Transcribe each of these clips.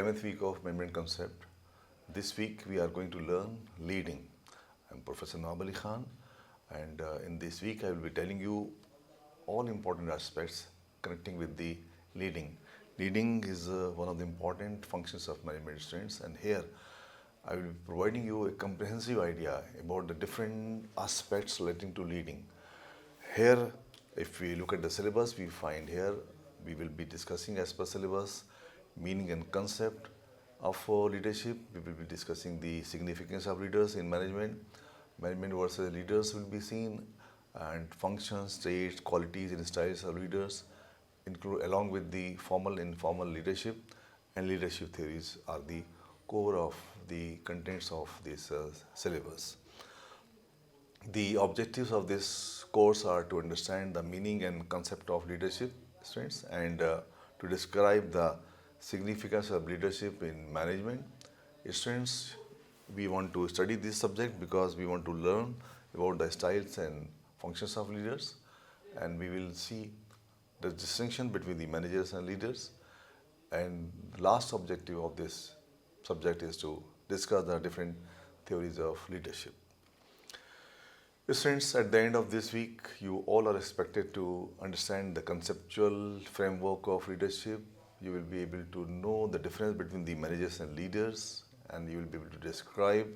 11th week of Management Concept. This week we are going to learn leading. I'm Professor Nawab Ali Khan, and in this week I will be telling you all important aspects connecting with the leading. Leading is one of the important functions of management students, and here I will be providing you a comprehensive idea about the different aspects relating to leading. Here, if we look at the syllabus, we find here we will be discussing as per syllabus meaning and concept of leadership. We will be discussing the significance of leaders in management. Management versus leaders will be seen, and functions, traits, qualities, and styles of leaders, include along with the formal, informal leadership and leadership theories are the core of the contents of this syllabus. The objectives of this course are to understand the meaning and concept of leadership, students, and to describe the significance of leadership in management. Students, we want to study this subject because we want to learn about the styles and functions of leaders, and we will see the distinction between the managers and leaders. And the last objective of this subject is to discuss the different theories of leadership. Students, at the end of this week, you all are expected to understand the conceptual framework of leadership. You will be able to know the difference between the managers and leaders, and you will be able to describe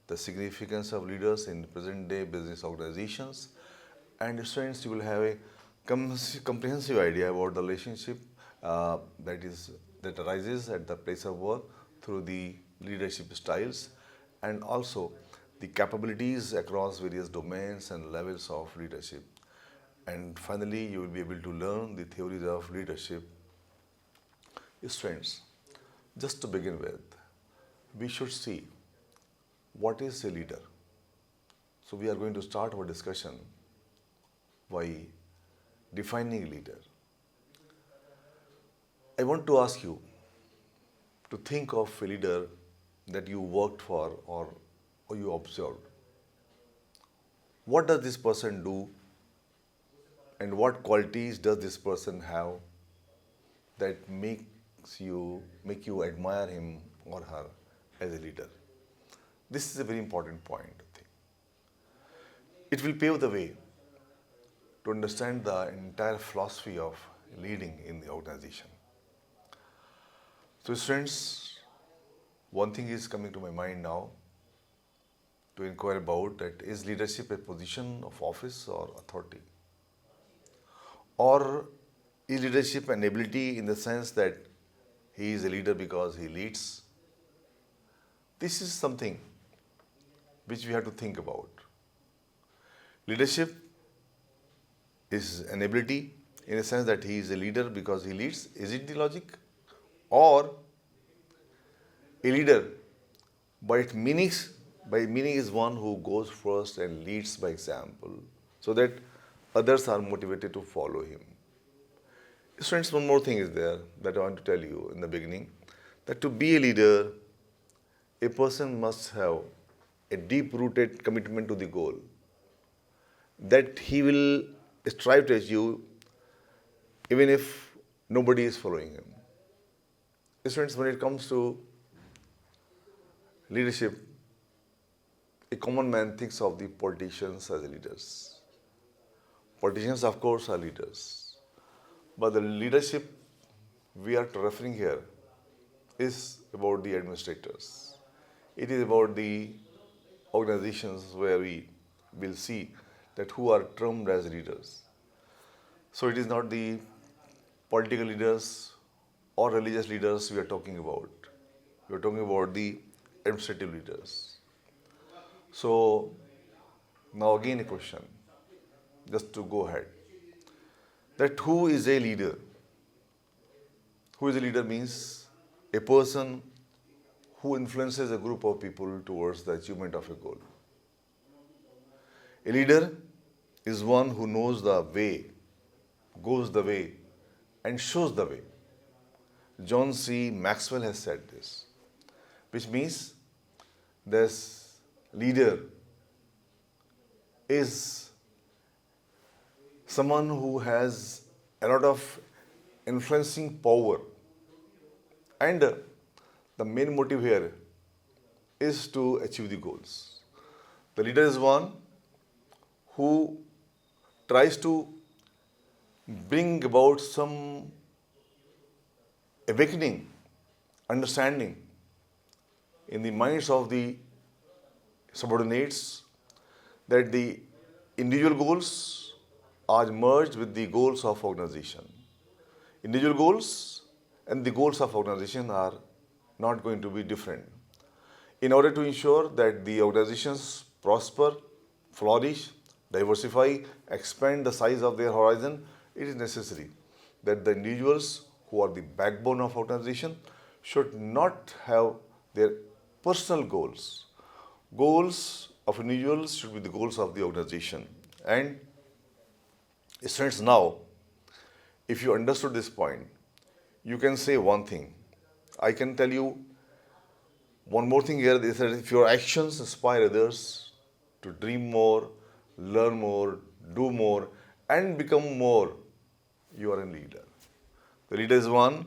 the significance of leaders in present day business organizations. And students, you will have a comprehensive idea about the relationship that arises at the place of work through the leadership styles, and also the capabilities across various domains and levels of leadership. And finally, you will be able to learn the theories of leadership. Students, just to begin with, we should see what is a leader. So we are going to start our discussion by defining a leader. I want to ask you to think of a leader that you worked for or you observed. What does this person do, and what qualities does this person have that make you admire him or her as a leader? This is a very important point, I think. It will pave the way to understand the entire philosophy of leading in the organization. So students, one thing is coming to my mind now to inquire about, that is leadership a position of office or authority? Or is leadership an ability in the sense that he is a leader because he leads? This is something which we have to think about. Leadership is an ability in a sense that he is a leader because he leads. Is it the logic? Or a leader by meaning is one who goes first and leads by example, so that others are motivated to follow him. Students, one more thing is there that I want to tell you in the beginning, that to be a leader, a person must have a deep-rooted commitment to the goal, that he will strive to achieve even if nobody is following him. Students, when it comes to leadership, a common man thinks of the politicians as leaders. Politicians, of course, are leaders. But the leadership we are referring here is about the administrators. It is about the organizations where we will see that who are termed as leaders. So it is not the political leaders or religious leaders we are talking about. We are talking about the administrative leaders. So now again a question, just to go ahead, that who is a leader? Who is a leader means a person who influences a group of people towards the achievement of a goal. A leader is one who knows the way, goes the way, and shows the way. John C. Maxwell has said this, which means this leader is someone who has a lot of influencing power, and the main motive here is to achieve the goals. The leader is one who tries to bring about some awakening, understanding in the minds of the subordinates that the individual goals are merged with the goals of organization. Individual goals and the goals of organization are not going to be different. In order to ensure that the organizations prosper, flourish, diversify, expand the size of their horizon, it is necessary that the individuals who are the backbone of organization should not have their personal goals. Goals of individuals should be the goals of the organization. And students, now, if you understood this point, you can say one thing. I can tell you one more thing here is that if your actions inspire others to dream more, learn more, do more, and become more, you are a leader. The leader is one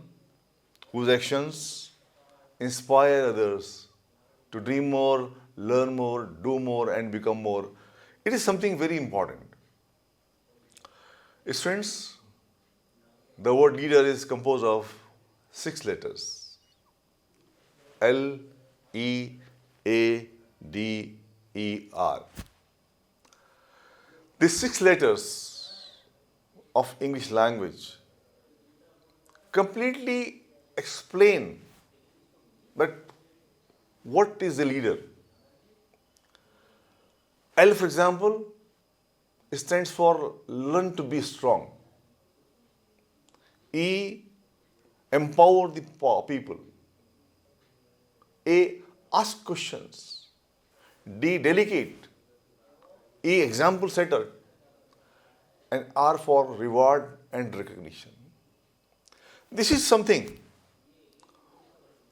whose actions inspire others to dream more, learn more, do more, and become more. It is something very important. Friends, the word leader is composed of 6 letters: L, E, A, D, E, R. These 6 letters of English language completely explain that what is a leader. L, for example, stands for learn to be strong. E, empower the people. A, ask questions. D, delegate. E, example setter. And R for reward and recognition. This is something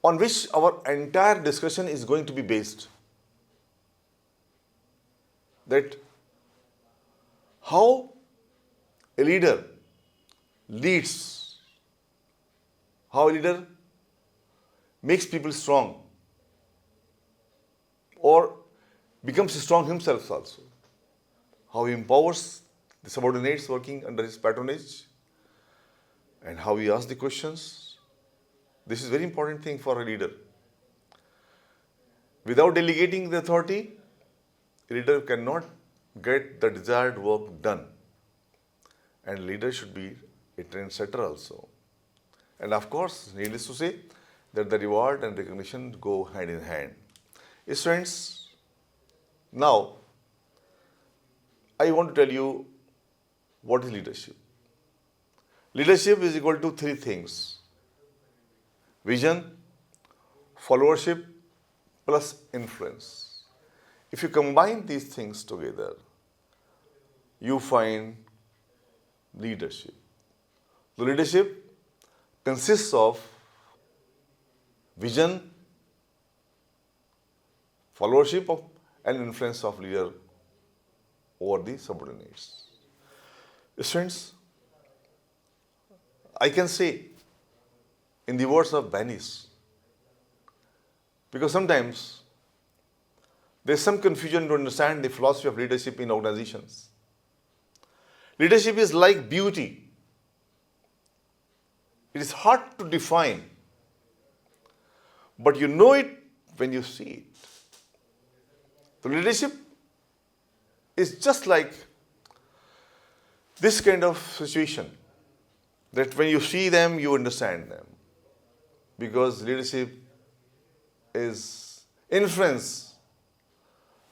on which our entire discussion is going to be based. That how a leader leads, how a leader makes people strong or becomes strong himself also, how he empowers the subordinates working under his patronage, and how he asks the questions. This is a very important thing for a leader. Without delegating the authority, a leader cannot get the desired work done. And leader should be a trendsetter also. And of course, needless to say, that the reward and recognition go hand in hand. Friends, now I want to tell you what is leadership. Leadership is equal to 3 things: vision, followership, plus influence. If you combine these things together, you find leadership. The leadership consists of vision, followership of, and influence of leader over the subordinates. Students, I can say in the words of Banis, because sometimes there's some confusion to understand the philosophy of leadership in organizations. Leadership is like beauty. It is hard to define, but you know it when you see it. The leadership is just like this kind of situation, that when you see them, you understand them. Because leadership is influence,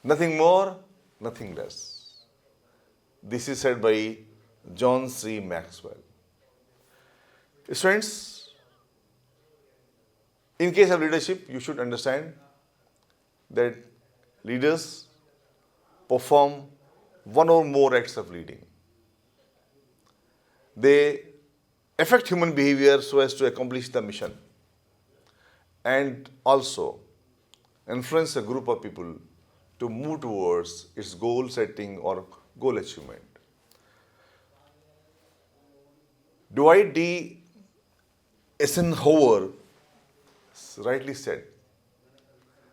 nothing more, nothing less. This is said by John C. Maxwell. Friends, in case of leadership, you should understand that leaders perform one or more acts of leading. They affect human behavior so as to accomplish the mission, and also influence a group of people to move towards its goal setting or goal achievement. Dwight D. Eisenhower rightly said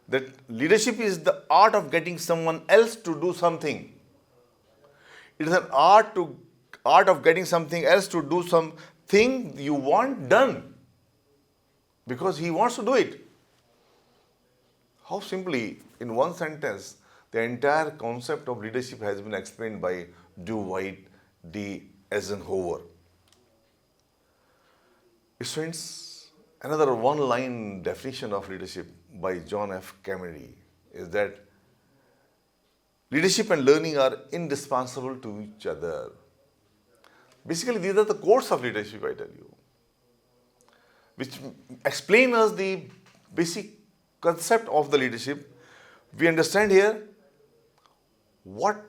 that leadership is the art of getting someone else to do something. It is an art of getting something else to do something you want done because he wants to do it. How simply, in one sentence, the entire concept of leadership has been explained by Dwight D. Eisenhower. Students, another one-line definition of leadership by John F. Kennedy is that leadership and learning are indispensable to each other. Basically, these are the codes of leadership, I tell you, which explain us the basic concept of the leadership. We understand here what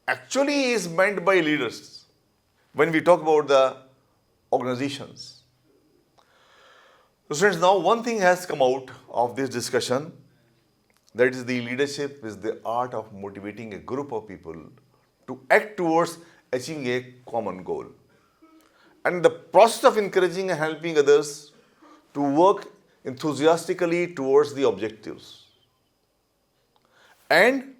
actually is meant by leaders when we talk about the organizations. So friends, now one thing has come out of this discussion, that is the leadership is the art of motivating a group of people to act towards achieving a common goal. And the process of encouraging and helping others to work enthusiastically towards the objectives. And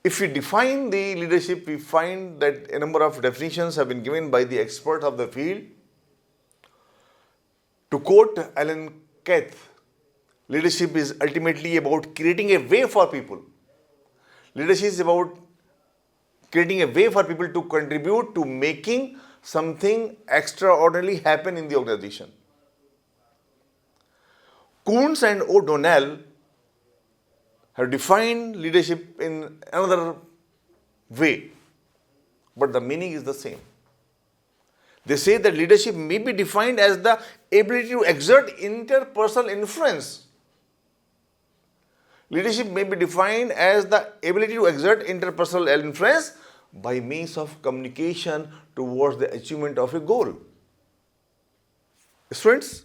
if we define the leadership, we find that a number of definitions have been given by the experts of the field. To quote Alan Keith, leadership is ultimately about creating a way for people. Leadership is about creating a way for people to contribute to making something extraordinary happen in the organization. Kuntz and O'Donnell have defined leadership in another way, but the meaning is the same. They say that leadership may be defined as the ability to exert interpersonal influence. Leadership may be defined as the ability to exert interpersonal influence by means of communication towards the achievement of a goal. Students,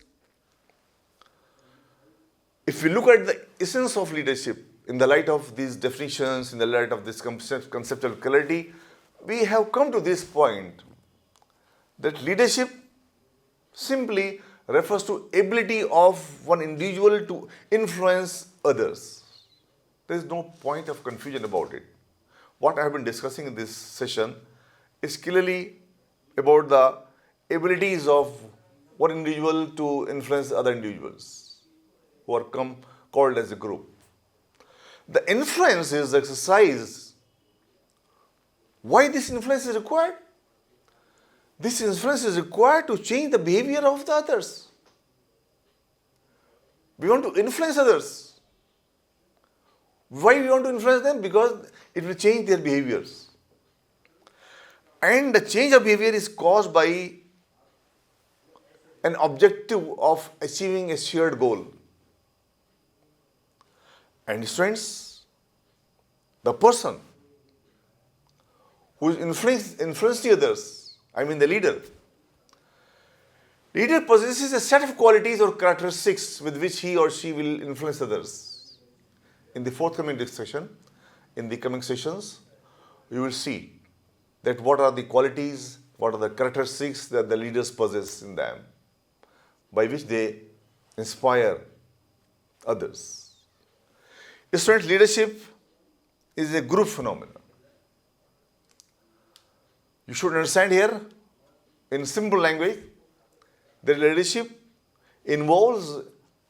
if we look at the essence of leadership in the light of these definitions, in the light of this conceptual clarity, we have come to this point that leadership simply refers to ability of one individual to influence others. There is no point of confusion about it. What I have been discussing in this session is clearly about the abilities of one individual to influence other individuals who are called as a group. The influence is the exercise. Why this influence is required? This influence is required to change the behavior of the others. We want to influence others. Why we want to influence them? Because it will change their behaviors. And the change of behavior is caused by an objective of achieving a shared goal. And students, the person who is influencing others, I mean the leader possesses a set of qualities or characteristics with which he or she will influence others. In the forthcoming discussion, in the coming sessions, you will see that what are the qualities, what are the characteristics that the leaders possess in them, by which they inspire others. Students, leadership is a group phenomenon. You should understand here, in simple language, that leadership involves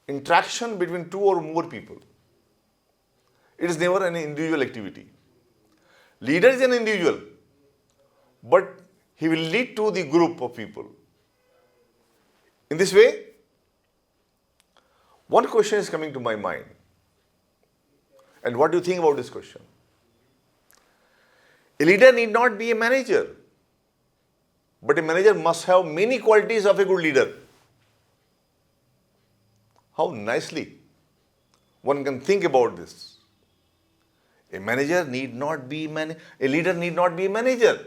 interaction between two or more people. It is never an individual activity. Leader is an individual, but he will lead to the group of people. In this way, one question is coming to my mind. And what do you think about this question? A leader need not be a manager, but a manager must have many qualities of a good leader. How nicely one can think about this. A leader need not be a manager.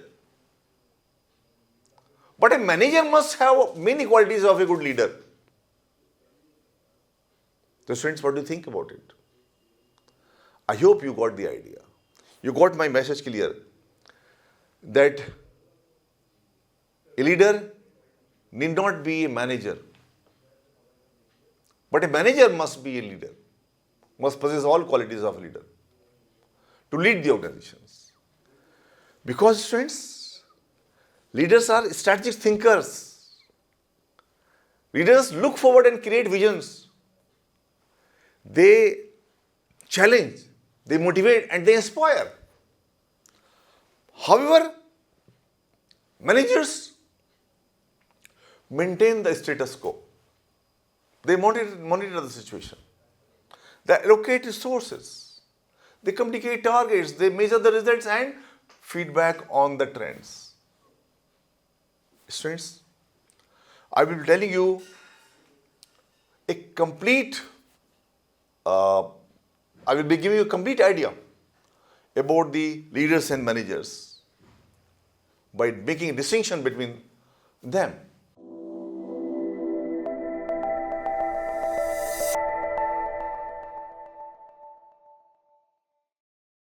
But a manager must have many qualities of a good leader. So friends, what do you think about it? I hope you got the idea. You got my message clear that a leader need not be a manager, But a manager must be a leader, must possess all qualities of a leader to lead the organizations. Because students, leaders are strategic thinkers. Leaders look forward and create visions. They challenge, they motivate, and they inspire. However, managers maintain the status quo. They monitor the situation. They allocate resources. They communicate targets. They measure the results and feedback on the trends. Students, I will be telling you a complete, I will be giving you a complete idea about the leaders and managers by making a distinction between them.